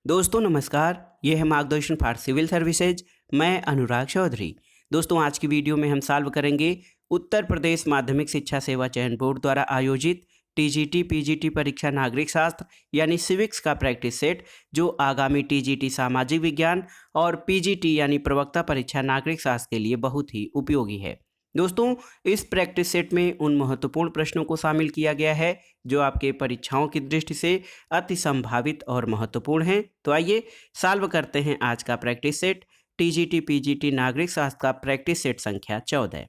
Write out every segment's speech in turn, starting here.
दोस्तों नमस्कार, ये है मार्गदर्शन फॉर सिविल सर्विसेज। मैं अनुराग चौधरी। दोस्तों आज की वीडियो में हम सॉल्व करेंगे उत्तर प्रदेश माध्यमिक शिक्षा सेवा चयन बोर्ड द्वारा आयोजित टीजीटी पीजीटी परीक्षा नागरिक शास्त्र यानी सिविक्स का प्रैक्टिस सेट, जो आगामी टीजीटी सामाजिक विज्ञान और पीजीटी यानी प्रवक्ता परीक्षा नागरिक शास्त्र के लिए बहुत ही उपयोगी है। दोस्तों इस प्रैक्टिस सेट में उन महत्वपूर्ण प्रश्नों को शामिल किया गया है जो आपके परीक्षाओं की दृष्टि से अति संभावित और महत्वपूर्ण हैं। तो आइए सॉल्व करते हैं आज का प्रैक्टिस सेट, टीजीटी पीजीटी नागरिक शास्त्र का प्रैक्टिस सेट संख्या 14।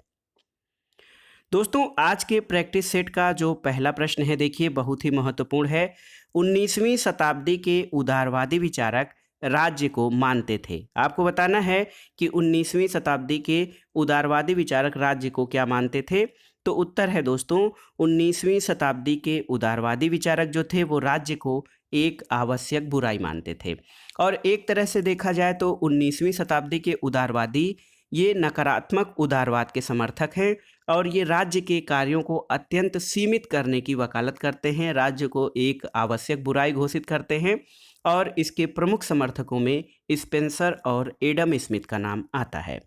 दोस्तों आज के प्रैक्टिस सेट का जो पहला प्रश्न है, देखिए बहुत ही महत्वपूर्ण है। 19वीं शताब्दी के उदारवादी विचारक राज्य को मानते थे। आपको बताना है कि 19वीं शताब्दी के उदारवादी विचारक राज्य को क्या मानते थे। तो उत्तर है दोस्तों, 19वीं शताब्दी के उदारवादी विचारक जो थे वो राज्य को एक आवश्यक बुराई मानते थे। और एक तरह से देखा जाए तो 19वीं शताब्दी के उदारवादी ये नकारात्मक उदारवाद के समर्थक हैं और ये राज्य के कार्यों को अत्यंत सीमित करने की वकालत करते हैं, राज्य को एक आवश्यक बुराई घोषित करते हैं। और इसके प्रमुख समर्थकों में स्पेंसर और एडम स्मिथ का नाम आता है।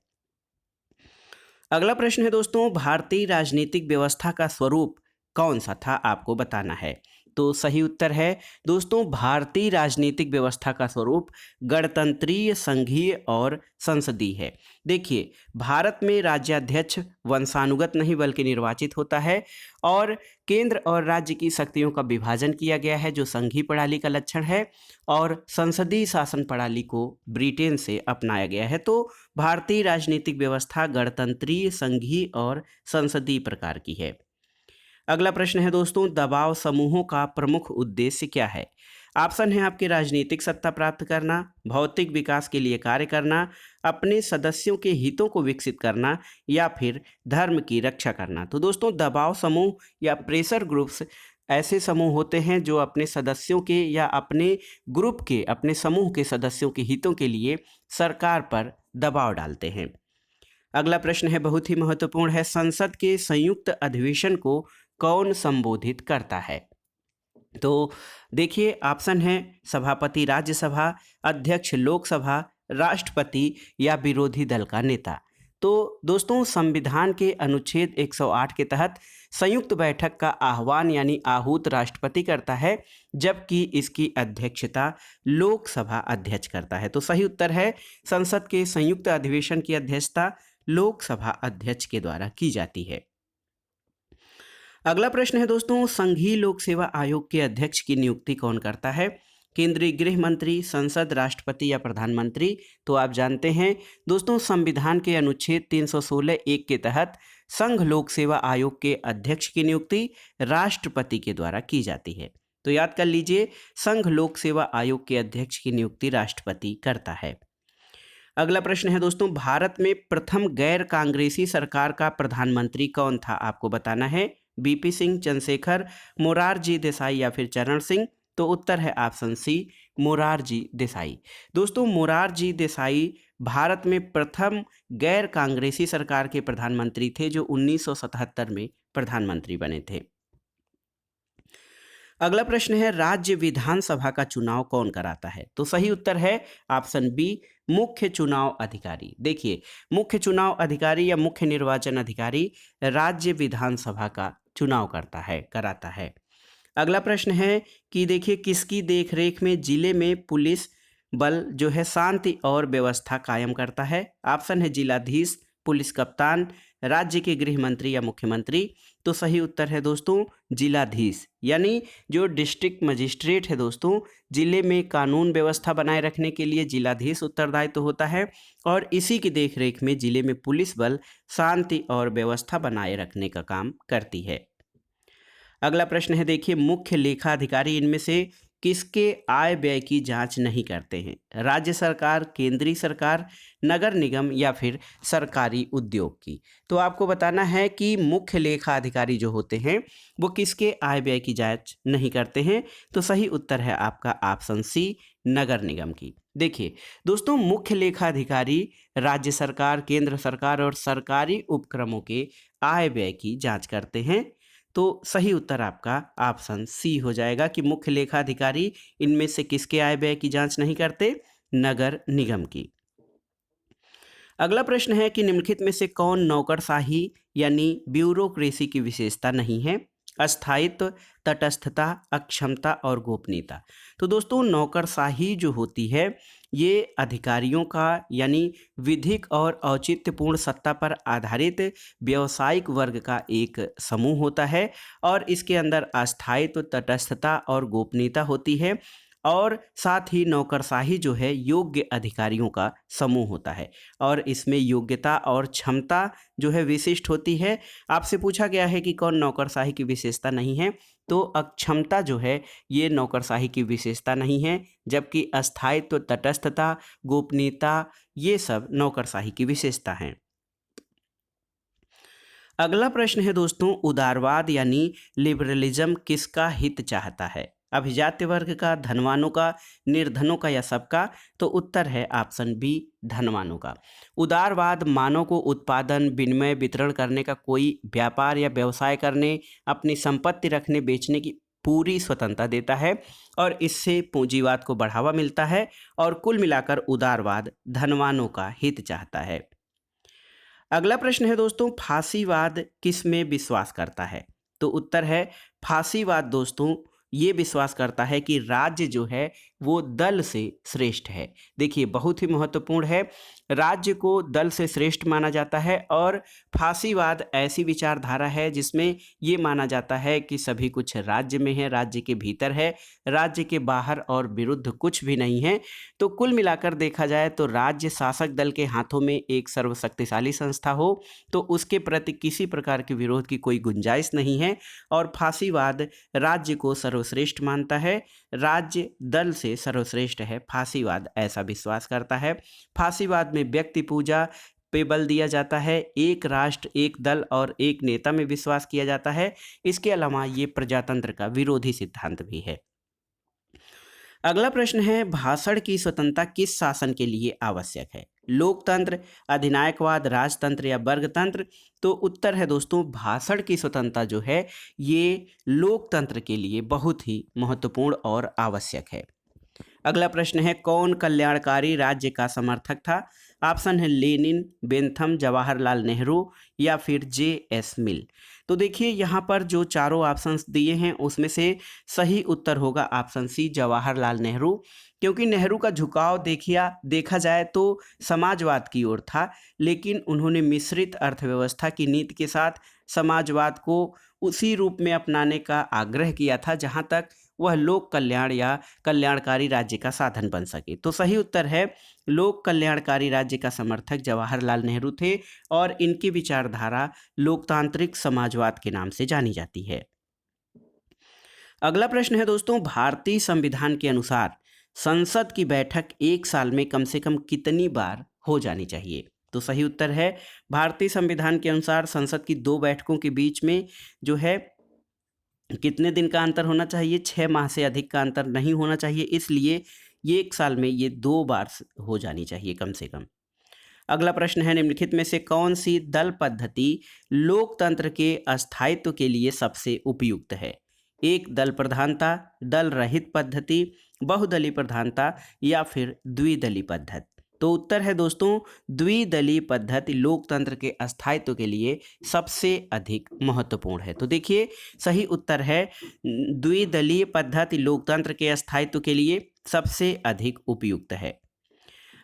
अगला प्रश्न है दोस्तों, भारतीय राजनीतिक व्यवस्था का स्वरूप कौन सा था, आपको बताना है। तो सही उत्तर है दोस्तों, भारतीय राजनीतिक व्यवस्था का स्वरूप गणतंत्रीय, संघीय और संसदीय है। देखिए भारत में राज्याध्यक्ष वंशानुगत नहीं बल्कि निर्वाचित होता है और केंद्र और राज्य की शक्तियों का विभाजन किया गया है, जो संघीय प्रणाली का लक्षण है। और संसदीय शासन प्रणाली को ब्रिटेन से अपनाया गया है। तो भारतीय राजनीतिक व्यवस्था गणतंत्रीय, संघीय और संसदीय प्रकार की है। अगला प्रश्न है दोस्तों, दबाव समूहों का प्रमुख उद्देश्य क्या है। ऑप्शन है आपके, राजनीतिक सत्ता प्राप्त करना, भौतिक विकास के लिए कार्य करना, अपने सदस्यों के हितों को विकसित करना या फिर धर्म की रक्षा करना। तो दोस्तों दबाव समूह या प्रेशर ग्रुप्स ऐसे समूह होते हैं जो अपने सदस्यों के या अपने ग्रुप के, अपने समूह के सदस्यों के हितों के लिए सरकार पर दबाव डालते हैं। अगला प्रश्न है बहुत ही महत्वपूर्ण है, संसद के संयुक्त अधिवेशन को कौन संबोधित करता है। तो देखिए ऑप्शन है, सभापति राज्यसभा, अध्यक्ष लोकसभा, राष्ट्रपति या विरोधी दल का नेता। तो दोस्तों संविधान के अनुच्छेद 108 के तहत संयुक्त बैठक का आह्वान यानी आहूत राष्ट्रपति करता है, जबकि इसकी अध्यक्षता लोकसभा अध्यक्ष करता है। तो सही उत्तर है, संसद के संयुक्त अधिवेशन की अध्यक्षता लोकसभा अध्यक्ष के द्वारा की जाती है। अगला प्रश्न है दोस्तों, संघीय लोक सेवा आयोग के अध्यक्ष की नियुक्ति कौन करता है। केंद्रीय गृह मंत्री, संसद, राष्ट्रपति या प्रधानमंत्री। तो आप जानते हैं दोस्तों, संविधान के अनुच्छेद 316(1) के तहत संघ लोक सेवा आयोग के अध्यक्ष की नियुक्ति राष्ट्रपति के द्वारा की जाती है। तो याद कर लीजिए, संघ लोक सेवा आयोग के अध्यक्ष की नियुक्ति राष्ट्रपति करता है। अगला प्रश्न है दोस्तों, भारत में प्रथम गैर कांग्रेसी सरकार का प्रधानमंत्री कौन था, आपको बताना है। बीपी सिंह, चंद्रशेखर, मोरारजी देसाई या फिर चरण सिंह। तो उत्तर है ऑप्शन सी, मोरारजी देसाई। दोस्तों मोरारजी देसाई भारत में प्रथम गैर कांग्रेसी सरकार के प्रधानमंत्री थे, जो 1977 में प्रधानमंत्री बने थे। अगला प्रश्न है, राज्य विधानसभा का चुनाव कौन कराता है। तो सही उत्तर है ऑप्शन बी, मुख्य चुनाव अधिकारी। देखिए मुख्य चुनाव अधिकारी या मुख्य निर्वाचन अधिकारी राज्य विधानसभा का चुनाव कराता है। अगला प्रश्न है कि देखिए किसकी देखरेख में जिले में पुलिस बल जो है शांति और व्यवस्था कायम करता है। ऑप्शन है जिलाधीश, पुलिस कप्तान, राज्य के गृह मंत्री या मुख्यमंत्री। तो सही उत्तर है दोस्तों जिलाधीश, यानी जो डिस्ट्रिक्ट मजिस्ट्रेट है दोस्तों, जिले में कानून व्यवस्था बनाए रखने के लिए जिलाधीश उत्तरदायित्व होता है और इसी की देखरेख में जिले में पुलिस बल शांति और व्यवस्था बनाए रखने का काम करती है। अगला प्रश्न है, देखिए मुख्य लेखा अधिकारी इनमें से किसके आय व्यय की जांच नहीं करते हैं। राज्य सरकार, केंद्रीय सरकार, नगर निगम या फिर सरकारी उद्योग की। तो आपको बताना है कि मुख्य लेखा अधिकारी जो होते हैं वो किसके आय व्यय की जांच नहीं करते हैं। तो सही उत्तर है आपका ऑप्शन सी, नगर निगम की। देखिए दोस्तों मुख्य लेखा अधिकारी राज्य सरकार, केंद्र सरकार और सरकारी उपक्रमों के आय व्यय की जांच करते हैं। तो सही उत्तर आपका ऑप्शन सी हो जाएगा कि मुख्य लेखाधिकारी इनमें से किसके आय व्यय की जांच नहीं करते? नगर निगम की। अगला प्रश्न है कि निम्नलिखित में से कौन नौकरशाही यानी ब्यूरोक्रेसी की विशेषता नहीं है? अस्थायित्व, तटस्थता, अक्षमता और गोपनीयता। तो दोस्तों नौकरशाही जो होती है ये अधिकारियों का यानी विधिक और औचित्यपूर्ण सत्ता पर आधारित व्यावसायिक वर्ग का एक समूह होता है और इसके अंदर अस्थायित्व, तटस्थता और गोपनीयता होती है और साथ ही नौकरशाही जो है योग्य अधिकारियों का समूह होता है और इसमें योग्यता और क्षमता जो है विशिष्ट होती है। आपसे पूछा गया है कि कौन नौकरशाही की विशेषता नहीं है, तो अक्षमता जो है ये नौकरशाही की विशेषता नहीं है, जबकि अस्थायित्व, तटस्थता, गोपनीयता ये सब नौकरशाही की विशेषता हैं। अगला प्रश्न है दोस्तों, उदारवाद यानी लिबरलिज्म किसका हित चाहता है? अभिजात्य वर्ग का, धनवानों का, निर्धनों का या सबका? तो उत्तर है ऑप्शन बी, धनवानों का। उदारवाद मानव को उत्पादन, विनिमय, वितरण करने का कोई व्यापार या व्यवसाय करने, अपनी संपत्ति रखने, बेचने की पूरी स्वतंत्रता देता है और इससे पूंजीवाद को बढ़ावा मिलता है और कुल मिलाकर उदारवाद धनवानों का हित चाहता है। अगला प्रश्न है दोस्तों, फांसीवाद किस में विश्वास करता है? तो उत्तर है फांसीवाद दोस्तों ये विश्वास करता है कि राज्य जो है वो दल से श्रेष्ठ है। देखिए बहुत ही महत्वपूर्ण है, राज्य को दल से श्रेष्ठ माना जाता है और फांसीवाद ऐसी विचारधारा है जिसमें ये माना जाता है कि सभी कुछ राज्य में है, राज्य के भीतर है, राज्य के बाहर और विरुद्ध कुछ भी नहीं है। तो कुल मिलाकर देखा जाए तो राज्य शासक दल के हाथों में एक सर्वशक्तिशाली संस्था हो तो उसके प्रति किसी प्रकार के विरोध की कोई गुंजाइश नहीं है और फांसीवाद राज्य को सर्वश्रेष्ठ मानता है, राज्य दल से सर्वश्रेष्ठ है, फांसीवाद ऐसा विश्वास करता है। फांसीवाद में व्यक्ति पूजा पे बल दिया जाता है, एक राष्ट्र, एक दल और एक नेता में विश्वास किया जाता है। इसके अलावा ये प्रजातंत्र का विरोधी सिद्धांत भी है। अगला प्रश्न है, भाषण की स्वतंत्रता किस शासन के लिए आवश्यक है? लोकतंत्र, अधिनायकवाद, राजतंत्र या वर्गतंत्र? तो उत्तर है दोस्तों भाषण की स्वतंत्रता जो है ये लोकतंत्र के लिए बहुत ही महत्वपूर्ण और आवश्यक है। अगला प्रश्न है, कौन कल्याणकारी राज्य का समर्थक था? ऑप्शन है लेनिन, बेंथम, जवाहरलाल नेहरू या फिर जे.एस. मिल। तो देखिए यहाँ पर जो चारों ऑप्शंस दिए हैं उसमें से सही उत्तर होगा ऑप्शन सी, जवाहरलाल नेहरू, क्योंकि नेहरू का झुकाव देखा जाए तो समाजवाद की ओर था, लेकिन उन्होंने मिश्रित अर्थव्यवस्था की नीति के साथ समाजवाद को उसी रूप में अपनाने का आग्रह किया था जहाँ तक वह लोक कल्याण या कल्याणकारी राज्य का साधन बन सके। तो सही उत्तर है लोक कल्याणकारी राज्य का समर्थक जवाहरलाल नेहरू थे और इनकी विचारधारा लोकतांत्रिक समाजवाद के नाम से जानी जाती है। अगला प्रश्न है दोस्तों, भारतीय संविधान के अनुसार संसद की बैठक एक साल में कम से कम कितनी बार हो जानी चाहिए? तो सही उत्तर है भारतीय संविधान के अनुसार संसद की 2 बैठकों के बीच में जो है कितने दिन का अंतर होना चाहिए? 6 माह से अधिक का अंतर नहीं होना चाहिए, इसलिए ये एक साल में ये 2 बार हो जानी चाहिए कम से कम। अगला प्रश्न है, निम्नलिखित में से कौन सी दल पद्धति लोकतंत्र के अस्थायित्व के लिए सबसे उपयुक्त है? एक दल प्रधानता, दल रहित पद्धति, बहुदलीय प्रधानता या फिर द्विदलीय पद्धति? तो उत्तर है दोस्तों द्विदलीय पद्धति लोकतंत्र के अस्थायित्व के लिए सबसे अधिक महत्वपूर्ण है। तो देखिए सही उत्तर है द्विदलीय पद्धति लोकतंत्र के अस्थायित्व के लिए सबसे अधिक उपयुक्त है।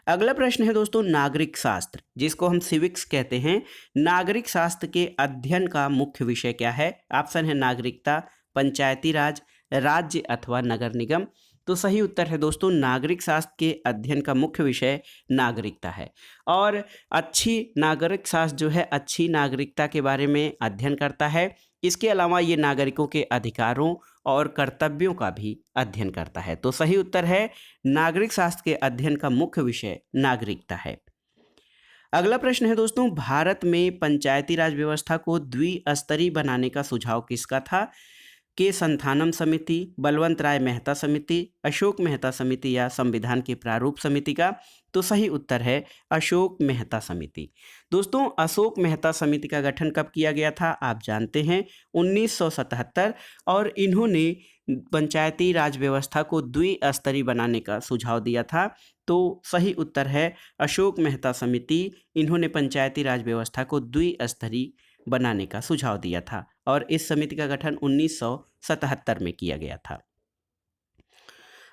अगला प्रश्न है दोस्तों, नागरिक शास्त्र जिसको हम सिविक्स कहते हैं, नागरिक शास्त्र के अध्ययन का मुख्य विषय क्या है? ऑप्शन है नागरिकता, पंचायती राज, राज्य अथवा नगर निगम। तो सही उत्तर है दोस्तों नागरिक शास्त्र के अध्ययन का मुख्य विषय नागरिकता है और अच्छी नागरिक शास्त्र जो है अच्छी नागरिकता के बारे में अध्ययन करता है। इसके अलावा ये नागरिकों के अधिकारों और कर्तव्यों का भी अध्ययन करता है। तो सही उत्तर है नागरिक शास्त्र के अध्ययन का मुख्य विषय नागरिकता है। अगला प्रश्न है दोस्तों, भारत में पंचायती राज व्यवस्था को द्विस्तरीय बनाने का सुझाव किसका था? के संथानम समिति, बलवंत राय मेहता समिति, अशोक मेहता समिति या संविधान के प्रारूप समिति का? तो सही उत्तर है अशोक मेहता समिति। दोस्तों, अशोक मेहता समिति का गठन कब किया गया था? आप जानते हैं 1977, और इन्होंने पंचायती राज व्यवस्था को द्विस्तरीय बनाने का सुझाव दिया था। तो सही उत्तर है अशोक मेहता समिति। इन्होंने पंचायती राज व्यवस्था को द्विस्तरीय बनाने का सुझाव दिया था और इस समिति का गठन 1977 में किया गया था।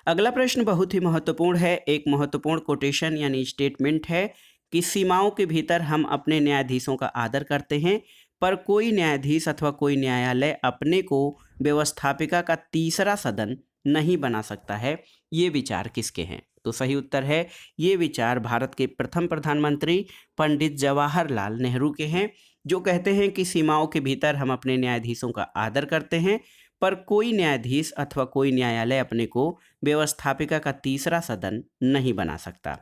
अगला प्रश्न बहुत ही महत्वपूर्ण है। एक महत्वपूर्ण कोटेशन यानी स्टेटमेंट है कि सीमाओं के भीतर हम अपने न्यायाधीशों का आदर करते हैं, पर कोई न्यायाधीश अथवा कोई न्यायालय अपने को व्यवस्थापिका का तीसरा सदन नहीं बना सकता है। ये विचार किसके हैं? तो सही उत्तर है ये विचार भारत के प्रथम प्रधानमंत्री पंडित जवाहरलाल नेहरू के हैं, जो कहते हैं कि सीमाओं के भीतर हम अपने न्यायाधीशों का आदर करते हैं, पर कोई न्यायाधीश अथवा कोई न्यायालय अपने को व्यवस्थापिका का तीसरा सदन नहीं बना सकता।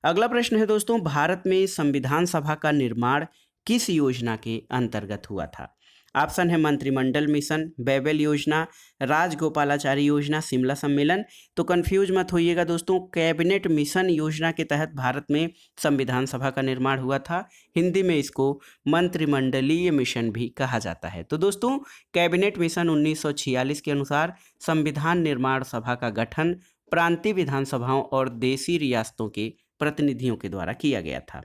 अगला प्रश्न है दोस्तों, भारत में संविधान सभा का निर्माण किस योजना के अंतर्गत हुआ था? ऑप्शन है मंत्रिमंडल मिशन, बेबेल योजना, राजगोपालाचारी योजना, शिमला सम्मेलन। तो कंफ्यूज मत होइएगा दोस्तों, कैबिनेट मिशन योजना के तहत भारत में संविधान सभा का निर्माण हुआ था। हिंदी में इसको मंत्रिमंडलीय मिशन भी कहा जाता है। तो दोस्तों, कैबिनेट मिशन 1946 के अनुसार संविधान निर्माण सभा का गठन प्रांतीय विधानसभाओं और देशी रियासतों के प्रतिनिधियों के द्वारा किया गया था।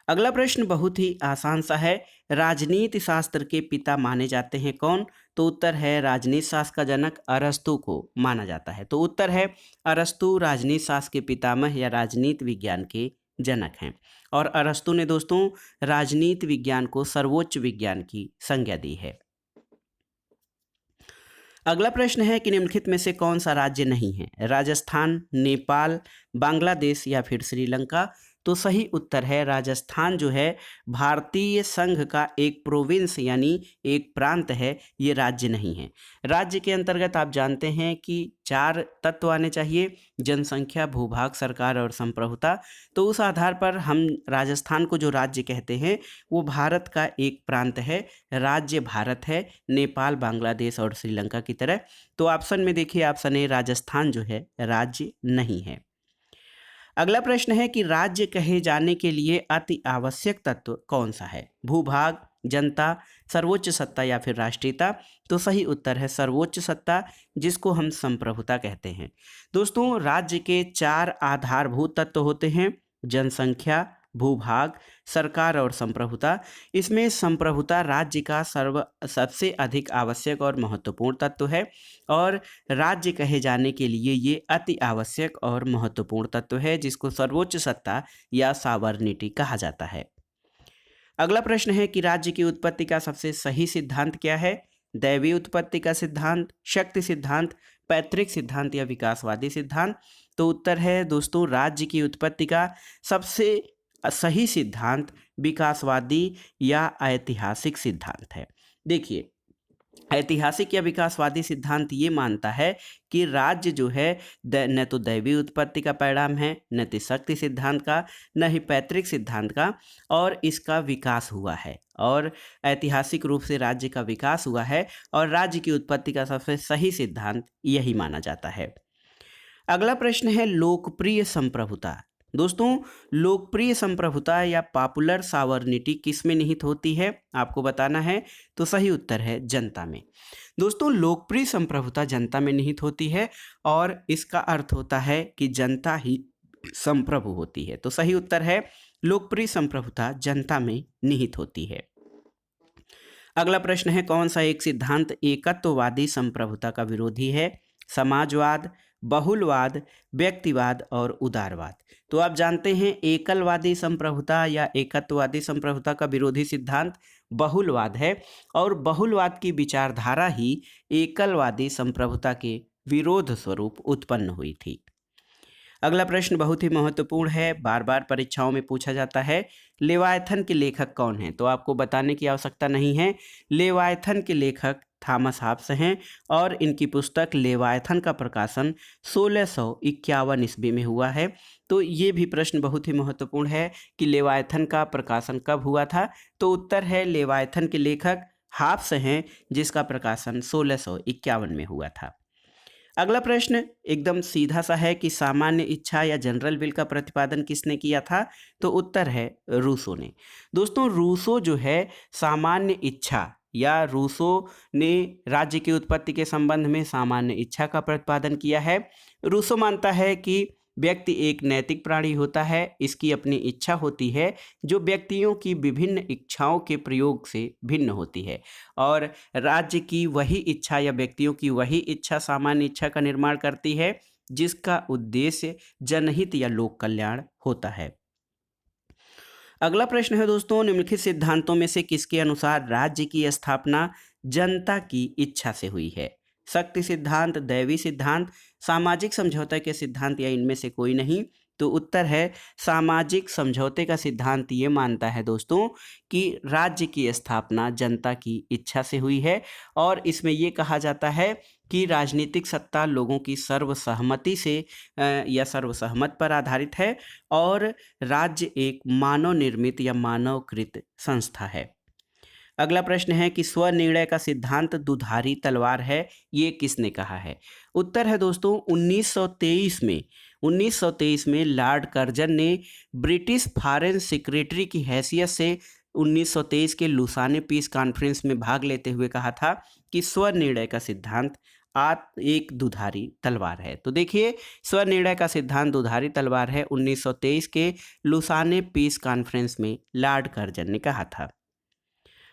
अगला प्रश्न बहुत ही आसान सा है। राजनीति शास्त्र के पिता माने जाते हैं कौन? तो उत्तर है राजनीति शास्त्र का जनक अरस्तु को माना जाता है। तो उत्तर है अरस्तु राजनीति शास्त्र के पितामह या राजनीति विज्ञान के जनक हैं। और अरस्तु ने दोस्तों राजनीति विज्ञान को सर्वोच्च विज्ञान की संज्ञा दी है। अगला प्रश्न है कि निम्नलिखित में से कौन सा राज्य नहीं है? राजस्थान, नेपाल, बांग्लादेश या फिर श्रीलंका? तो सही उत्तर है राजस्थान जो है भारतीय संघ का एक प्रोविंस यानी एक प्रांत है, ये राज्य नहीं है। राज्य के अंतर्गत आप जानते हैं कि 4 तत्व आने चाहिए: जनसंख्या, भूभाग, सरकार और संप्रभुता। तो उस आधार पर हम राजस्थान को जो राज्य कहते हैं वो भारत का एक प्रांत है, राज्य भारत है, नेपाल, बांग्लादेश और श्रीलंका की तरह। तो ऑप्शन में देखिए, ऑप्शन ए राजस्थान जो है राज्य नहीं है। अगला प्रश्न है कि राज्य कहे जाने के लिए अति आवश्यक तत्व कौन सा है? भूभाग, जनता, सर्वोच्च सत्ता या फिर राष्ट्रीयता? तो सही उत्तर है सर्वोच्च सत्ता, जिसको हम संप्रभुता कहते हैं। दोस्तों, राज्य के 4 आधारभूत तत्व होते हैं: जनसंख्या, भूभाग, सरकार और संप्रभुता। इसमें संप्रभुता राज्य का सबसे अधिक आवश्यक और महत्वपूर्ण तत्व है और राज्य कहे जाने के लिए ये अति आवश्यक और महत्वपूर्ण तत्व है, जिसको सर्वोच्च सत्ता या सावर्निटी कहा जाता है। अगला प्रश्न है कि राज्य की उत्पत्ति का सबसे सही सिद्धांत क्या है? दैवीय उत्पत्ति का सिद्धांत, शक्ति सिद्धांत, पैतृक सिद्धांत या विकासवादी सिद्धांत? तो उत्तर है दोस्तों राज्य की उत्पत्ति का सबसे सही सिद्धांत विकासवादी या ऐतिहासिक सिद्धांत है। देखिए, ऐतिहासिक या विकासवादी सिद्धांत ये मानता है कि राज्य जो है न तो दैवीय उत्पत्ति का परिणाम है, न तो शक्ति सिद्धांत का, न ही पैतृक सिद्धांत का, और इसका विकास हुआ है और ऐतिहासिक रूप से राज्य का विकास हुआ है और राज्य की उत्पत्ति का सबसे सही सिद्धांत यही माना जाता है। अगला प्रश्न है लोकप्रिय संप्रभुता। दोस्तों, लोकप्रिय संप्रभुता या पॉपुलर सॉवरेनिटी किस में निहित होती है? आपको बताना है। तो सही उत्तर है जनता में। दोस्तों, लोकप्रिय संप्रभुता जनता में निहित होती है और इसका अर्थ होता है कि जनता ही संप्रभु होती है। तो सही उत्तर है लोकप्रिय संप्रभुता जनता में निहित होती है। अगला प्रश्न है कौन सा एक सिद्धांत एकत्ववादी संप्रभुता का विरोधी है? समाजवाद, बहुलवाद, व्यक्तिवाद और उदारवाद। तो आप जानते हैं एकलवादी संप्रभुता या एकत्ववादी संप्रभुता का विरोधी सिद्धांत बहुलवाद है और बहुलवाद की विचारधारा ही एकलवादी संप्रभुता के विरोध स्वरूप उत्पन्न हुई थी। अगला प्रश्न बहुत ही महत्वपूर्ण है, बार बार परीक्षाओं में पूछा जाता है। लेवायथन के लेखक कौन हैं? तो आपको बताने की आवश्यकता नहीं है। लेवायथन के लेखक थॉमस हॉब्स हैं और इनकी पुस्तक लेवायथन का प्रकाशन 1651 ईस्वी में हुआ है। तो ये भी प्रश्न बहुत ही महत्वपूर्ण है कि लेवायथन का प्रकाशन कब हुआ था? तो उत्तर है लेवायथन के लेखक हाफ्स हैं, जिसका प्रकाशन 1651 में हुआ था। अगला प्रश्न एकदम सीधा सा है कि सामान्य इच्छा या जनरल विल का प्रतिपादन किसने किया था? तो उत्तर है रूसो ने। दोस्तों रूसो जो है सामान्य इच्छा या रूसो ने राज्य की उत्पत्ति के संबंध में सामान्य इच्छा का प्रतिपादन किया है। रूसो मानता है कि व्यक्ति एक नैतिक प्राणी होता है, इसकी अपनी इच्छा होती है जो व्यक्तियों की विभिन्न इच्छाओं के प्रयोग से भिन्न होती है, और राज्य की वही इच्छा या व्यक्तियों की वही इच्छा सामान्य इच्छा का निर्माण करती है जिसका उद्देश्य जनहित या लोक कल्याण होता है। अगला प्रश्न है दोस्तों, निम्नलिखित सिद्धांतों में से किसके अनुसार राज्य की स्थापना जनता की इच्छा से हुई है? शक्ति सिद्धांत, दैवी सिद्धांत, सामाजिक समझौते के सिद्धांत या इनमें से कोई नहीं? तो उत्तर है सामाजिक समझौते का सिद्धांत ये मानता है दोस्तों कि राज्य की स्थापना जनता की इच्छा से हुई है, और इसमें ये कहा जाता है कि राजनीतिक सत्ता लोगों की सर्वसहमति से या सर्वसहमत पर आधारित है, और राज्य एक मानव निर्मित या मानवकृत संस्था है। अगला प्रश्न है कि स्वनिर्णय का सिद्धांत दुधारी तलवार है, ये किसने कहा है? उत्तर है दोस्तों 1923 में लॉर्ड कर्जन ने ब्रिटिश फॉरेन सेक्रेटरी की हैसियत से 1923 के लुसाने पीस कॉन्फ्रेंस में भाग लेते हुए कहा था कि स्वनिर्णय का सिद्धांत एक दुधारी तलवार है। तो देखिए स्वनिर्णय का सिद्धांत दुधारी तलवार है, 1923 के लुसाने पीस कॉन्फ्रेंस में लॉर्ड कर्जन ने कहा था।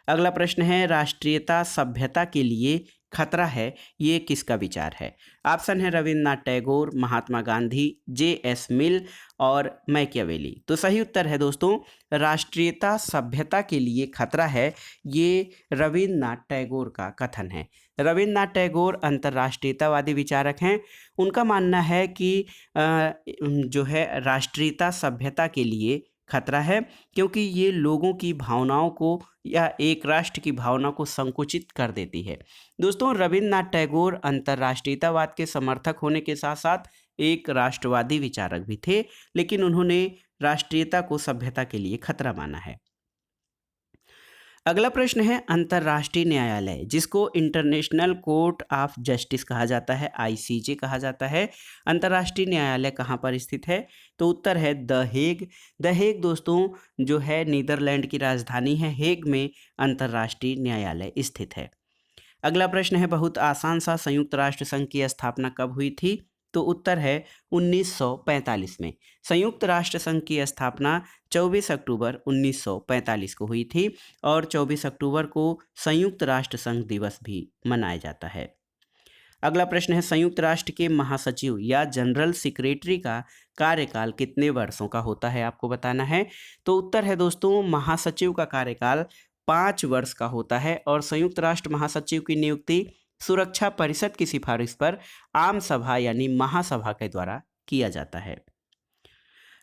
अगला प्रश्न है राष्ट्रीयता सभ्यता के लिए खतरा है, ये किसका विचार है? ऑप्शन है रविन्द्रनाथ टैगोर, महात्मा गांधी, J.S. मिल और मैकियावेली। तो सही उत्तर है दोस्तों राष्ट्रीयता सभ्यता के लिए खतरा है, ये रविन्द्रनाथ टैगोर का कथन है। रविन्द्रनाथ टैगोर अंतर्राष्ट्रीयतावादी विचारक हैं। उनका मानना है कि जो है राष्ट्रीयता सभ्यता के लिए खतरा है, क्योंकि ये लोगों की भावनाओं को या एक राष्ट्र की भावना को संकुचित कर देती है। दोस्तों रविन्द्रनाथ टैगोर अंतर्राष्ट्रीयतावाद के समर्थक होने के साथ साथ एक राष्ट्रवादी विचारक भी थे, लेकिन उन्होंने राष्ट्रीयता को सभ्यता के लिए खतरा माना है। अगला प्रश्न है अंतर्राष्ट्रीय न्यायालय, जिसको इंटरनेशनल कोर्ट ऑफ जस्टिस कहा जाता है, ICJ कहा जाता है, अंतर्राष्ट्रीय न्यायालय कहाँ पर स्थित है? तो उत्तर है द हेग। द हेग दोस्तों जो है नीदरलैंड की राजधानी है, हेग में अंतर्राष्ट्रीय न्यायालय स्थित है। अगला प्रश्न है बहुत आसान सा, संयुक्त राष्ट्र संघ की स्थापना कब हुई थी? तो उत्तर है 1945 में। संयुक्त राष्ट्र संघ की स्थापना 24 अक्टूबर 1945 को हुई थी, और 24 अक्टूबर को संयुक्त राष्ट्र संघ दिवस भी मनाया जाता है। अगला प्रश्न है संयुक्त राष्ट्र के महासचिव या जनरल सेक्रेटरी का कार्यकाल कितने वर्षों का होता है, आपको बताना है। तो उत्तर है दोस्तों महासचिव का कार्यकाल 5 वर्ष का होता है, और संयुक्त राष्ट्र महासचिव की नियुक्ति सुरक्षा परिषद की सिफारिश पर आम सभा यानी महासभा के द्वारा किया जाता है।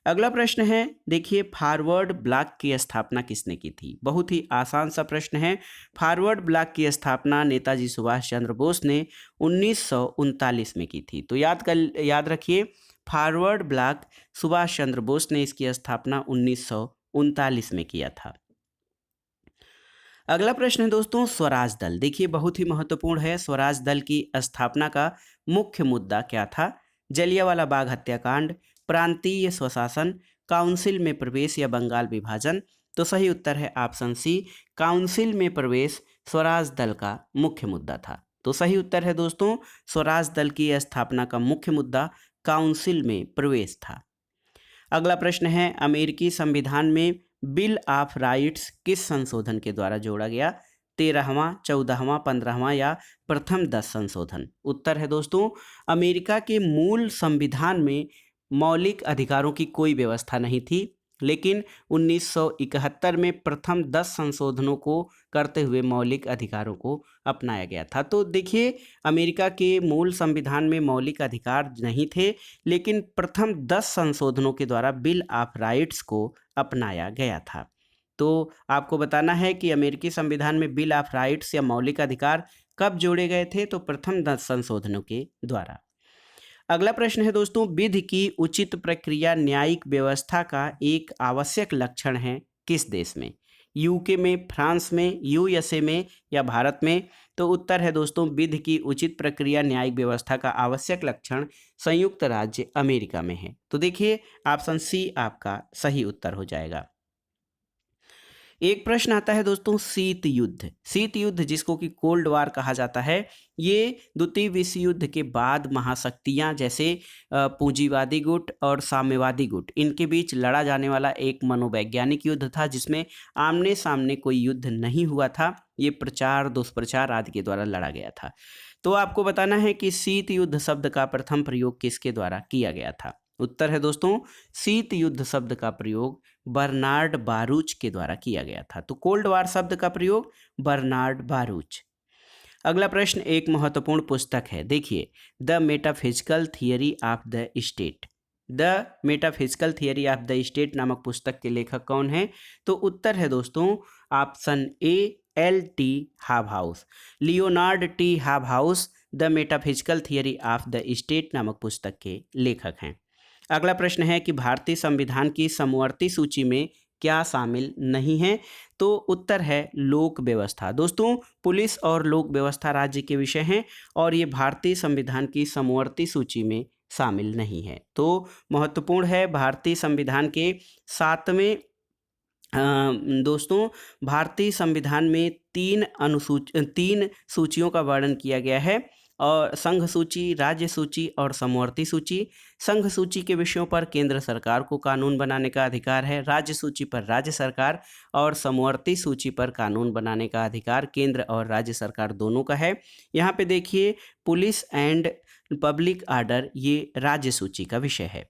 अगला प्रश्न है देखिए फॉरवर्ड ब्लॉक की स्थापना किसने की थी? बहुत ही आसान सा प्रश्न है। फॉरवर्ड ब्लॉक की स्थापना नेताजी सुभाष चंद्र बोस ने 1939 में की थी। तो याद रखिए फॉरवर्ड ब्लॉक सुभाष चंद्र बोस ने इसकी स्थापना 1939 में किया था। अगला प्रश्न है दोस्तों स्वराज दल, देखिए बहुत ही महत्वपूर्ण है। स्वराज दल की स्थापना का मुख्य मुद्दा क्या था? जलियांवाला बाग हत्याकांड, प्रांतीय स्वशासन, काउंसिल में प्रवेश या बंगाल विभाजन? तो सही उत्तर है ऑप्शन सी, काउंसिल में प्रवेश स्वराज दल का मुख्य मुद्दा था। तो सही उत्तर है दोस्तों स्वराज दल की स्थापना का मुख्य मुद्दा काउंसिल में प्रवेश था। अगला प्रश्न है अमेरिकी संविधान में बिल ऑफ राइट्स किस संशोधन के द्वारा जोड़ा गया? 13वां, 14वां, 15वां या प्रथम 10 संशोधन? उत्तर है दोस्तों अमेरिका के मूल संविधान में मौलिक अधिकारों की कोई व्यवस्था नहीं थी, लेकिन 1971 में प्रथम 10 संशोधनों को करते हुए मौलिक अधिकारों को अपनाया गया था। तो देखिए अमेरिका के मूल संविधान में मौलिक अधिकार नहीं थे, लेकिन प्रथम 10 संशोधनों के द्वारा बिल ऑफ राइट्स को अपनाया गया था। तो आपको बताना है कि अमेरिकी संविधान में बिल ऑफ राइट्स या मौलिक अधिकार कब जोड़े गए थे? तो प्रथम 10 संशोधनों के द्वारा। अगला प्रश्न है दोस्तों विधि की उचित प्रक्रिया न्यायिक व्यवस्था का एक आवश्यक लक्षण है किस देश में? यूके में, फ्रांस में, यूएसए में या भारत में? तो उत्तर है दोस्तों विधि की उचित प्रक्रिया न्यायिक व्यवस्था का आवश्यक लक्षण संयुक्त राज्य अमेरिका में है। तो देखिए ऑप्शन सी आपका सही उत्तर हो जाएगा। एक प्रश्न आता है दोस्तों शीत युद्ध। शीत युद्ध जिसको कि कोल्ड वार कहा जाता है, ये द्वितीय विश्व युद्ध के बाद महाशक्तियां जैसे पूंजीवादी गुट और साम्यवादी गुट, इनके बीच लड़ा जाने वाला एक मनोवैज्ञानिक युद्ध था जिसमें आमने सामने कोई युद्ध नहीं हुआ था। ये प्रचार दुष्प्रचार आदि के द्वारा लड़ा गया था। तो आपको बताना है कि शीत युद्ध शब्द का प्रथम प्रयोग किसके द्वारा किया गया था? उत्तर है दोस्तों शीत युद्ध शब्द का प्रयोग बर्नार्ड बारूच के द्वारा किया गया था। तो कोल्ड वार शब्द का प्रयोग बर्नार्ड बारूच। अगला प्रश्न एक महत्वपूर्ण पुस्तक है, देखिए the metaphysical theory of the state. The metaphysical theory of the state नामक पुस्तक के लेखक कौन है? तो उत्तर है दोस्तों option A L.T. Hobhouse. Leonard T Hobhouse the metaphysical theory of the state नामक पुस्तक के लेखक हैं। अगला प्रश्न है कि भारतीय संविधान की समवर्ती सूची में क्या शामिल नहीं है? तो उत्तर है लोक व्यवस्था। दोस्तों पुलिस और लोक व्यवस्था राज्य के विषय हैं और ये भारतीय संविधान की समवर्ती सूची में शामिल नहीं है। तो महत्वपूर्ण है भारतीय संविधान के 7वें दोस्तों भारतीय संविधान में तीन सूचियों का वर्णन किया गया है और संघ सूची, राज्य सूची और समवर्ती सूची। संघ सूची के विषयों पर केंद्र सरकार को कानून बनाने का अधिकार है, राज्य सूची पर राज्य सरकार और समवर्ती सूची पर कानून बनाने का अधिकार केंद्र और राज्य सरकार दोनों का है। यहाँ पे देखिए पुलिस एंड पब्लिक ऑर्डर ये राज्य सूची का विषय है।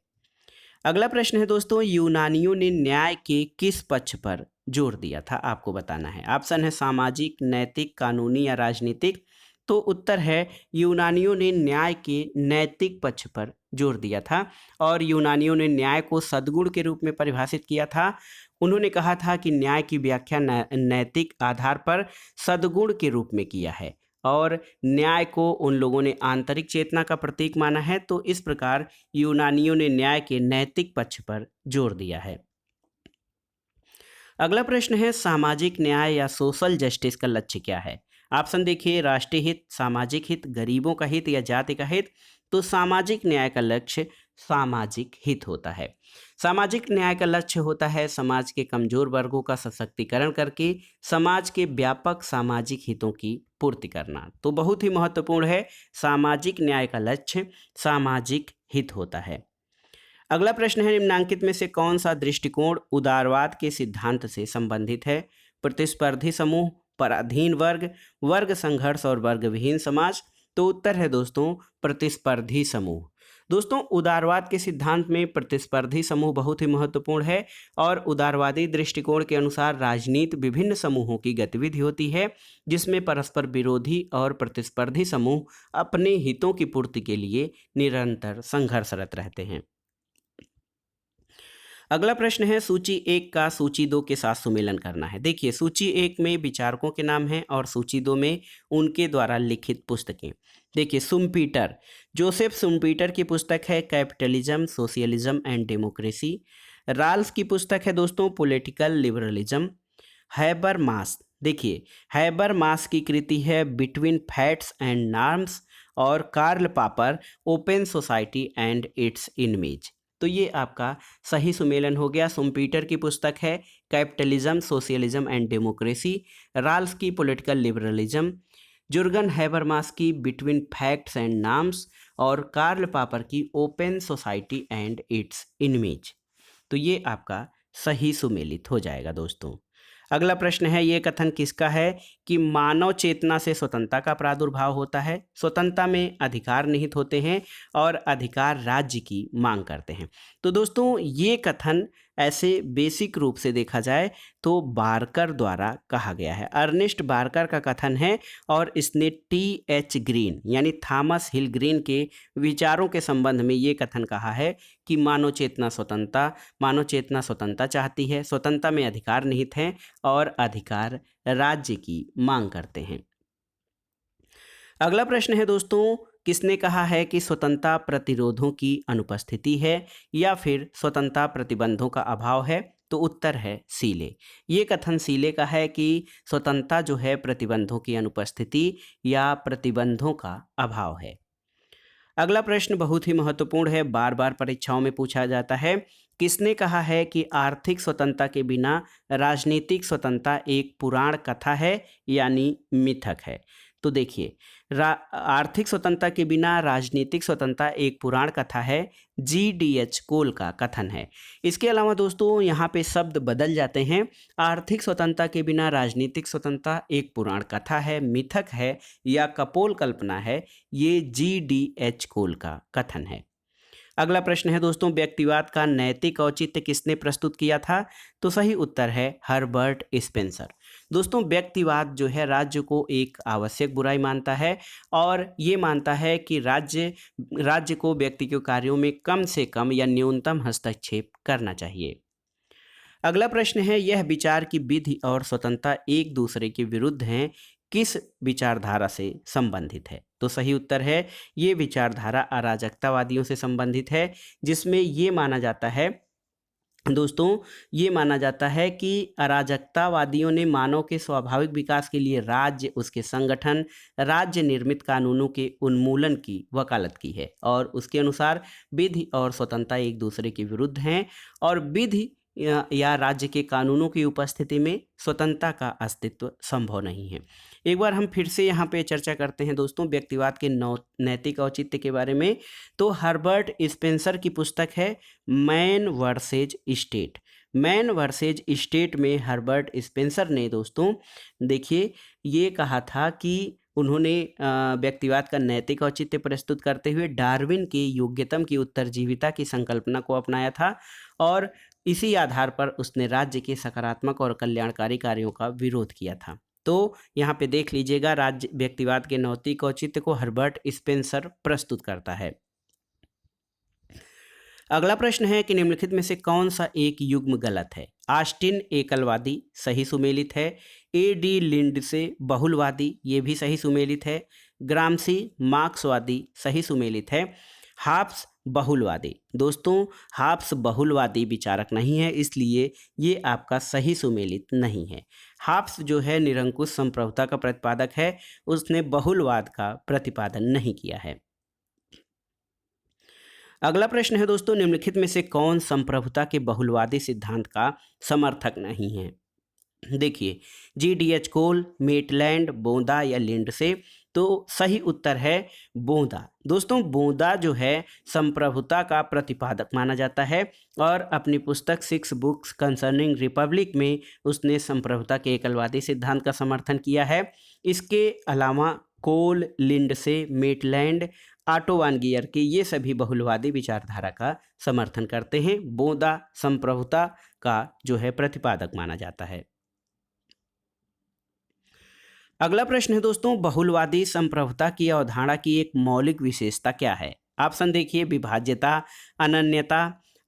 अगला प्रश्न है दोस्तों यूनानियों ने न्याय के किस पक्ष पर जोर दिया था? आपको बताना है। ऑप्शन है सामाजिक, नैतिक, कानूनी या राजनीतिक। तो उत्तर है यूनानियों ने न्याय के नैतिक पक्ष पर जोर दिया था और यूनानियों ने न्याय को सद्गुण के रूप में परिभाषित किया था। उन्होंने कहा था कि न्याय की व्याख्या नैतिक आधार पर सद्गुण के रूप में किया है और न्याय को उन लोगों ने आंतरिक चेतना का प्रतीक माना है। तो इस प्रकार यूनानियों ने न्याय के नैतिक पक्ष पर जोर दिया है। अगला प्रश्न है सामाजिक न्याय या सोशल जस्टिस का लक्ष्य क्या है? ऑप्शन देखिए राष्ट्रीय हित, सामाजिक हित, गरीबों का हित या जाति का हित। तो सामाजिक न्याय का लक्ष्य सामाजिक हित होता है। सामाजिक न्याय का लक्ष्य होता है समाज के कमजोर वर्गों का सशक्तिकरण करके समाज के व्यापक सामाजिक हितों की पूर्ति करना। तो बहुत ही महत्वपूर्ण है, सामाजिक न्याय का लक्ष्य सामाजिक हित होता है। अगला प्रश्न है निम्नांकित में से कौन सा दृष्टिकोण उदारवाद के सिद्धांत से संबंधित है? प्रतिस्पर्धी समूह, पराधीन वर्ग, वर्ग संघर्ष और वर्ग विहीन समाज। तो उत्तर है दोस्तों प्रतिस्पर्धी समूह। दोस्तों उदारवाद के सिद्धांत में प्रतिस्पर्धी समूह बहुत ही महत्वपूर्ण है और उदारवादी दृष्टिकोण के अनुसार राजनीति विभिन्न समूहों की गतिविधि होती है जिसमें परस्पर विरोधी और प्रतिस्पर्धी समूह अपने हितों की पूर्ति के लिए निरंतर संघर्षरत रहते हैं। अगला प्रश्न है सूची 1 का सूची 2 के साथ सुमेलन करना है। देखिए सूची 1 में विचारकों के नाम हैं और सूची 2 में उनके द्वारा लिखित पुस्तकें। देखिए शुम्पीटर, जोसेफ शुम्पीटर की पुस्तक है capitalism, socialism and democracy. Ralph की पुस्तक है दोस्तों पॉलिटिकल लिबरलिज्म। हैबरमास, देखिए हैबरमास की कृति है बिटवीन फैक्ट्स एंड नॉर्म्स और Karl Popper open society and its image. तो ये आपका सही सुमेलन हो गया। शुम्पीटर की पुस्तक है capitalism, socialism and democracy. Ralph की पॉलिटिकल लिबरलिज्म, जुर्गन हैबरमास की बिटवीन फैक्ट्स एंड नॉर्म्स और कार्ल पापर की open society and its image. तो ये आपका सही सुमेलित हो जाएगा दोस्तों। अगला प्रश्न है ये कथन किसका है कि मानव चेतना से स्वतंत्रता का प्रादुर्भाव होता है? स्वतंत्रता में अधिकार निहित होते हैं और अधिकार राज्य की मांग करते हैं। तो दोस्तों ये कथन ऐसे बेसिक रूप से देखा जाए तो बार्कर द्वारा कहा गया है। अर्नेस्ट बार्कर का कथन है और इसने T.H. ग्रीन यानी थॉमस हिल ग्रीन के विचारों के संबंध में ये कथन कहा है कि मानव चेतना स्वतंत्रता चाहती है, स्वतंत्रता में अधिकार निहित हैं और अधिकार राज्य की मांग करते हैं। अगला प्रश्न है दोस्तों किसने कहा है कि स्वतंत्रता प्रतिरोधों की अनुपस्थिति है या फिर स्वतंत्रता प्रतिबंधों का अभाव है? तो उत्तर है सीले। ये कथन सीले का है कि स्वतंत्रता जो है प्रतिबंधों की अनुपस्थिति या प्रतिबंधों का अभाव है। अगला प्रश्न बहुत ही महत्वपूर्ण है, बार बार परीक्षाओं में पूछा जाता है। किसने कहा है कि आर्थिक स्वतंत्रता के बिना राजनीतिक स्वतंत्रता एक पुराण कथा है यानी मिथक है? तो देखिए, आर्थिक स्वतंत्रता के बिना राजनीतिक स्वतंत्रता एक पुराण कथा है, GDH कोल का कथन है। इसके अलावा दोस्तों यहाँ पे शब्द बदल जाते हैं। आर्थिक स्वतंत्रता के बिना राजनीतिक स्वतंत्रता एक पुराण कथा है, मिथक है या कपोल कल्पना है, ये GDH कोल का कथन है। अगला प्रश्न है दोस्तों, व्यक्तिवाद का नैतिक औचित्य किसने प्रस्तुत किया था? तो सही उत्तर है हर्बर्ट स्पेंसर। दोस्तों, व्यक्तिवाद जो है राज्य को एक आवश्यक बुराई मानता है और ये मानता है कि राज्य को व्यक्ति के कार्यों में कम से कम या न्यूनतम हस्तक्षेप करना चाहिए। अगला प्रश्न है, यह विचार की विधि और स्वतंत्रता एक दूसरे के विरुद्ध हैं, किस विचारधारा से संबंधित है? तो सही उत्तर है ये विचारधारा अराजकतावादियों से संबंधित है, जिसमें ये माना जाता है दोस्तों, ये माना जाता है कि अराजकतावादियों ने मानव के स्वाभाविक विकास के लिए राज्य, उसके संगठन, राज्य निर्मित कानूनों के उन्मूलन की वकालत की है और उसके अनुसार विधि और स्वतंत्रता एक दूसरे के विरुद्ध हैं और विधि या राज्य के कानूनों की उपस्थिति में स्वतंत्रता का अस्तित्व संभव नहीं है। एक बार हम फिर से यहाँ पे चर्चा करते हैं दोस्तों व्यक्तिवाद के नैतिक औचित्य के बारे में। तो हर्बर्ट स्पेंसर की पुस्तक है man versus state. Man versus state में हर्बर्ट स्पेंसर ने दोस्तों देखिए ये कहा था कि उन्होंने व्यक्तिवाद का नैतिक औचित्य प्रस्तुत करते हुए डार्विन के योग्यतम की उत्तरजीविता की संकल्पना को अपनाया था और इसी आधार पर उसने राज्य के सकारात्मक और कल्याणकारी कार्यों का विरोध किया था। तो यहाँ पे देख लीजिएगा, राज्य व्यक्तिवाद के नैतिक औचित्य को हर्बर्ट स्पेंसर प्रस्तुत करता है। अगला प्रश्न है कि निम्नलिखित में से कौन सा एक युग्म गलत है? ऑस्टिन एकलवादी, सही सुमेलित है। A.D. लिंडसे बहुलवादी, ये भी सही सुमेलित है। ग्रामसी मार्क्सवादी, सही सुमेलित है। हाब्स बहुलवादी, दोस्तों हाब्स बहुलवादी विचारक नहीं है, इसलिए ये आपका सही सुमेलित नहीं है। हाब्स जो है निरंकुश संप्रभुता का प्रतिपादक है, उसने बहुलवाद का प्रतिपादन नहीं किया है। अगला प्रश्न है दोस्तों, निम्नलिखित में से कौन संप्रभुता के बहुलवादी सिद्धांत का समर्थक नहीं है? देखिए, GDH कोल, मेटलैंड, बोंदा या लिंडसे। तो सही उत्तर है बोंदा। दोस्तों बोंदा जो है संप्रभुता का प्रतिपादक माना जाता है और अपनी पुस्तक 6 बुक्स कंसर्निंग रिपब्लिक में उसने संप्रभुता के एकलवादी सिद्धांत का समर्थन किया है। इसके अलावा कोल, लिंडसे, मेटलैंड, ऑटो वान गियर के ये सभी बहुलवादी विचारधारा का समर्थन करते हैं। बोंदा संप्रभुता का जो है प्रतिपादक माना जाता है। अगला प्रश्न है दोस्तों, बहुलवादी संप्रभुता की अवधारणा की एक मौलिक विशेषता क्या है? ऑप्शन देखिए, विभाज्यता, अनन्यता,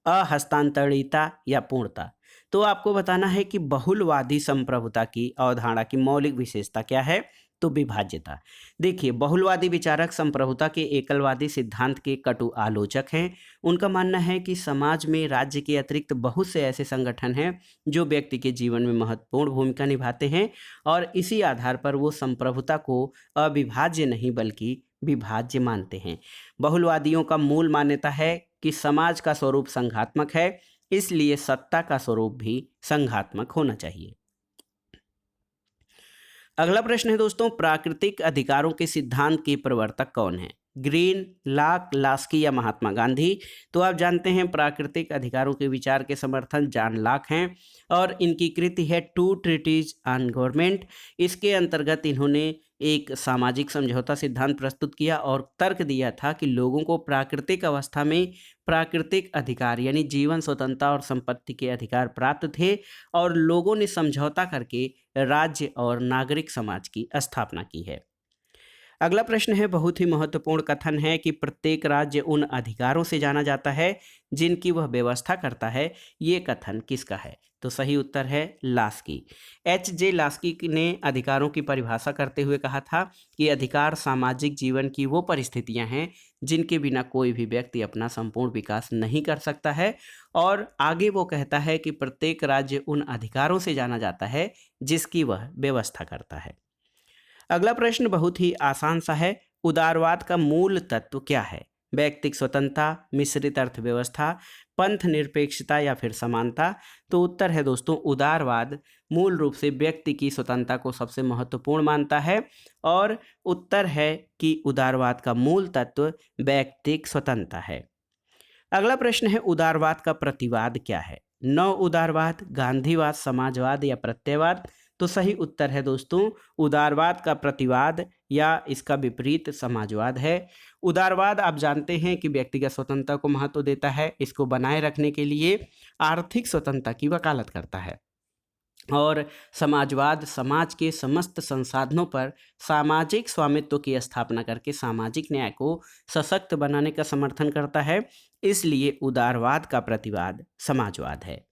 अहस्तांतरिता या पूर्णता। तो आपको बताना है कि बहुलवादी संप्रभुता की अवधारणा की मौलिक विशेषता क्या है? तो विभाज्यता। देखिए, बहुलवादी विचारक संप्रभुता के एकलवादी सिद्धांत के कटु आलोचक हैं। उनका मानना है कि समाज में राज्य के अतिरिक्त बहुत से ऐसे संगठन हैं जो व्यक्ति के जीवन में महत्वपूर्ण भूमिका निभाते हैं और इसी आधार पर वो संप्रभुता को अविभाज्य नहीं बल्कि विभाज्य मानते हैं। बहुलवादियों का मूल मान्यता है कि समाज का स्वरूप संघात्मक है, इसलिए सत्ता का स्वरूप भी संघात्मक होना चाहिए। अगला प्रश्न है दोस्तों, प्राकृतिक अधिकारों के सिद्धांत के प्रवर्तक कौन है? ग्रीन, लाक, लास्की या महात्मा गांधी। तो आप जानते हैं प्राकृतिक अधिकारों के विचार के समर्थन जॉन लाक हैं और इनकी कृति है टू ट्रीटीज ऑन गवर्नमेंट। इसके अंतर्गत इन्होंने एक सामाजिक समझौता सिद्धांत प्रस्तुत किया और तर्क दिया था कि लोगों को प्राकृतिक अवस्था में प्राकृतिक अधिकार यानी जीवन, स्वतंत्रता और संपत्ति के अधिकार प्राप्त थे और लोगों ने समझौता करके राज्य और नागरिक समाज की स्थापना की है। अगला प्रश्न है, बहुत ही महत्वपूर्ण कथन है कि प्रत्येक राज्य उन अधिकारों से जाना जाता है जिनकी वह व्यवस्था करता है। ये कथन किसका है? तो सही उत्तर है लास्की। H.J. लास्की ने अधिकारों की परिभाषा करते हुए कहा था कि अधिकार सामाजिक जीवन की वो परिस्थितियां हैं जिनके बिना कोई भी व्यक्ति अपना संपूर्ण विकास नहीं कर सकता है। और आगे वो कहता है कि प्रत्येक राज्य उन अधिकारों से जाना जाता है जिसकी वह व्यवस्था करता है। अगला प्रश्न बहुत ही आसान सा है। उदारवाद का मूल तत्व क्या है? व्यक्तिक स्वतंत्रता, मिश्रित अर्थव्यवस्था, पंथ निरपेक्षता या फिर समानता। तो उत्तर है दोस्तों उदारवाद मूल रूप से व्यक्ति की स्वतंत्रता को सबसे महत्वपूर्ण मानता है। और उत्तर है कि उदारवाद का मूल तत्व व्यक्तिक स्वतंत्रता है। अगला प्रश्न है उदारवाद का प्रतिवाद क्या है? नव उदारवाद, गांधीवाद, समाजवाद या प्रत्ययवाद। तो सही उत्तर है दोस्तों उदारवाद का प्रतिवाद या इसका विपरीत समाजवाद है। उदारवाद आप जानते हैं कि व्यक्तिगत स्वतंत्रता को महत्व देता है, इसको बनाए रखने के लिए आर्थिक स्वतंत्रता की वकालत करता है। और समाजवाद समाज के समस्त संसाधनों पर सामाजिक स्वामित्व की स्थापना करके सामाजिक न्याय को सशक्त बनाने का समर्थन करता है। इसलिए उदारवाद का प्रतिवाद समाजवाद है।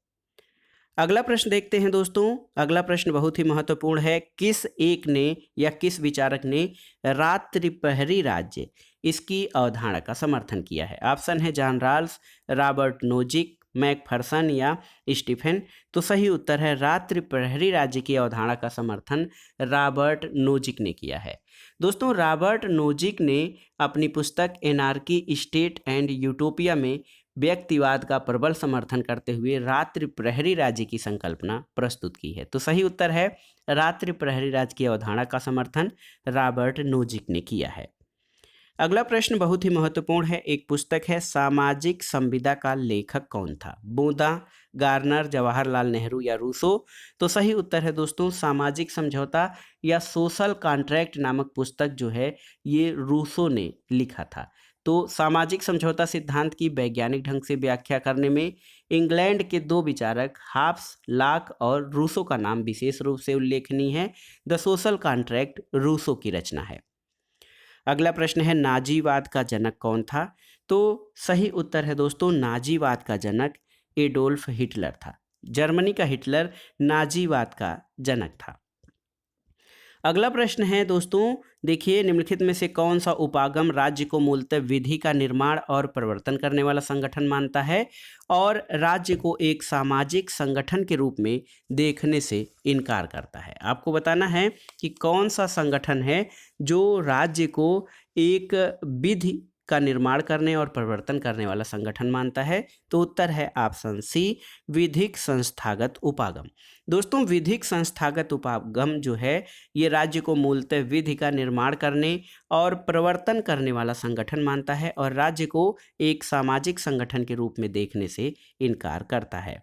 अगला प्रश्न देखते हैं दोस्तों। अगला प्रश्न बहुत ही महत्वपूर्ण है। किस एक ने या किस विचारक ने रात्रिप्रहरी राज्य इसकी अवधारणा का समर्थन किया है? ऑप्शन है John Rawls, Robert Nozick, Macpherson या स्टीफन। तो सही उत्तर है रात्रिप्रहरी राज्य की अवधारणा का समर्थन रॉबर्ट नोजिक ने किया है। दोस्तों रॉबर्ट नोजिक ने अपनी पुस्तक एनार्की, स्टेट एंड यूटोपिया में व्यक्तिवाद का प्रबल समर्थन करते हुए रात्रि प्रहरी राज्य की संकल्पना प्रस्तुत की है। तो सही उत्तर है रात्रि प्रहरी राज्य की अवधारणा का समर्थन रॉबर्ट नोजिक ने किया है। अगला प्रश्न बहुत ही महत्वपूर्ण है। एक पुस्तक है सामाजिक संविदा का लेखक कौन था? बोदा, गार्नर, जवाहरलाल नेहरू या रूसो। तो सही उत्तर है दोस्तों सामाजिक समझौता या सोशल कॉन्ट्रैक्ट नामक पुस्तक जो है ये रूसो ने लिखा था। तो सामाजिक समझौता सिद्धांत की वैज्ञानिक ढंग से व्याख्या करने में इंग्लैंड के दो विचारक हाब्स, लॉक और रूसो का नाम विशेष रूप से उल्लेखनीय है। द सोशल कॉन्ट्रैक्ट रूसो की रचना है। अगला प्रश्न है नाजीवाद का जनक कौन था? तो सही उत्तर है दोस्तों नाजीवाद का जनक एडोल्फ हिटलर था। जर्मनी का हिटलर नाजीवाद का जनक था। अगला प्रश्न है दोस्तों देखिए निम्नलिखित में से कौन सा उपागम राज्य को मूलतः विधि का निर्माण और प्रवर्तन करने वाला संगठन मानता है और राज्य को एक सामाजिक संगठन के रूप में देखने से इनकार करता है? आपको बताना है कि कौन सा संगठन है जो राज्य को एक विधि का निर्माण करने और प्रवर्तन करने वाला संगठन मानता है। तो उत्तर है ऑप्शन सी विधिक संस्थागत उपागम। दोस्तों विधिक संस्थागत उपागम जो है ये राज्य को मूलतः विधि का निर्माण करने और प्रवर्तन करने वाला संगठन मानता है और राज्य को एक सामाजिक संगठन के रूप में देखने से इनकार करता है।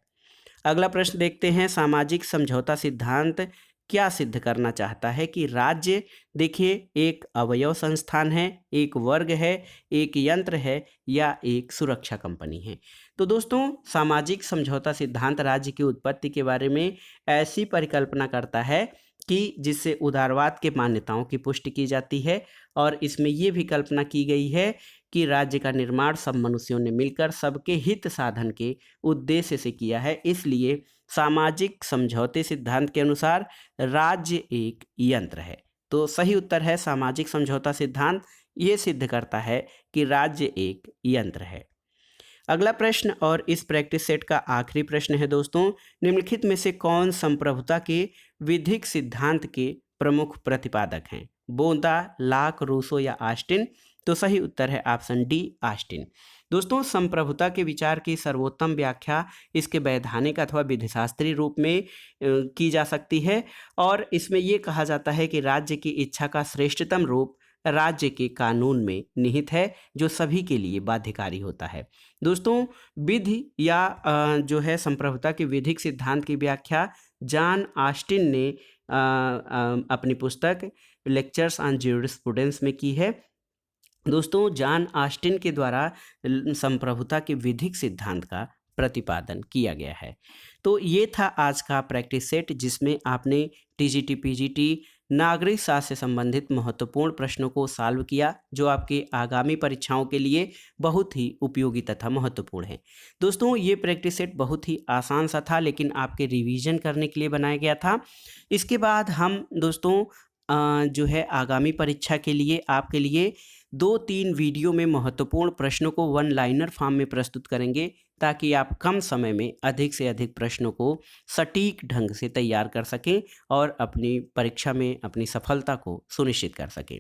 अगला प्रश्न देखते हैं सामाजिक समझौता सिद्धांत क्या सिद्ध करना चाहता है कि राज्य देखिए एक अवयव संस्थान है, एक वर्ग है, एक यंत्र है या एक सुरक्षा कंपनी है? तो दोस्तों सामाजिक समझौता सिद्धांत राज्य की उत्पत्ति के बारे में ऐसी परिकल्पना करता है कि जिससे उदारवाद के मान्यताओं की पुष्टि की जाती है और इसमें ये भी कल्पना की गई है कि राज्य का निर्माण सब मनुष्यों ने मिलकर सबके हित साधन के उद्देश्य से किया है। इसलिए सामाजिक समझौते सिद्धांत के अनुसार राज्य एक यंत्र है। तो सही उत्तर है सामाजिक समझौता सिद्धांत ये सिद्ध करता है कि राज्य एक यंत्र है। अगला प्रश्न और इस प्रैक्टिस सेट का आखिरी प्रश्न है दोस्तों निम्नलिखित में से कौन संप्रभुता के विधिक सिद्धांत के प्रमुख प्रतिपादक हैं? बोदा, लॉक, रूसो या ऑस्टिन। तो सही उत्तर है ऑप्शन डी ऑस्टिन। दोस्तों संप्रभुता के विचार की सर्वोत्तम व्याख्या इसके वैधानिक अथवा विधिशास्त्रीय रूप में की जा सकती है और इसमें ये कहा जाता है कि राज्य की इच्छा का श्रेष्ठतम रूप राज्य के कानून में निहित है जो सभी के लिए बाध्यकारी होता है। दोस्तों विधि या जो है संप्रभुता के विधिक सिद्धांत की व्याख्या जॉन ऑस्टिन ने अपनी पुस्तक लेक्चर्स ऑन ज्यूरिस्प्रूडेंस में की है। दोस्तों जॉन ऑस्टिन के द्वारा संप्रभुता के विधिक सिद्धांत का प्रतिपादन किया गया है। तो ये था आज का प्रैक्टिस सेट जिसमें आपने टीजीटी पीजीटी नागरिक शास्त्र से संबंधित महत्वपूर्ण प्रश्नों को सॉल्व किया जो आपके आगामी परीक्षाओं के लिए बहुत ही उपयोगी तथा महत्वपूर्ण है। दोस्तों ये प्रैक्टिस सेट बहुत ही आसान सा था लेकिन आपके रिवीजन करने के लिए बनाया गया था। इसके बाद हम दोस्तों जो है आगामी परीक्षा के लिए आपके लिए 2-3 वीडियो में महत्वपूर्ण प्रश्नों को वन लाइनर फॉर्म में प्रस्तुत करेंगे, ताकि आप कम समय में अधिक से अधिक प्रश्नों को सटीक ढंग से तैयार कर सकें और अपनी परीक्षा में अपनी सफलता को सुनिश्चित कर सकें।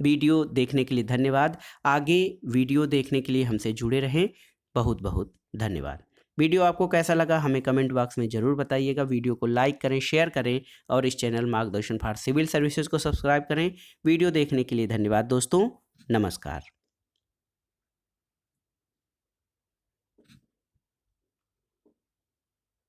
वीडियो देखने के लिए धन्यवाद। आगे वीडियो देखने के लिए हमसे जुड़े रहें। बहुत बहुत धन्यवाद। वीडियो आपको कैसा लगा हमें कमेंट बॉक्स में ज़रूर बताइएगा। वीडियो को लाइक करें, शेयर करें और इस चैनल मार्गदर्शन फॉर सिविल सर्विसेज को सब्सक्राइब करें। वीडियो देखने के लिए धन्यवाद दोस्तों। नमस्कार।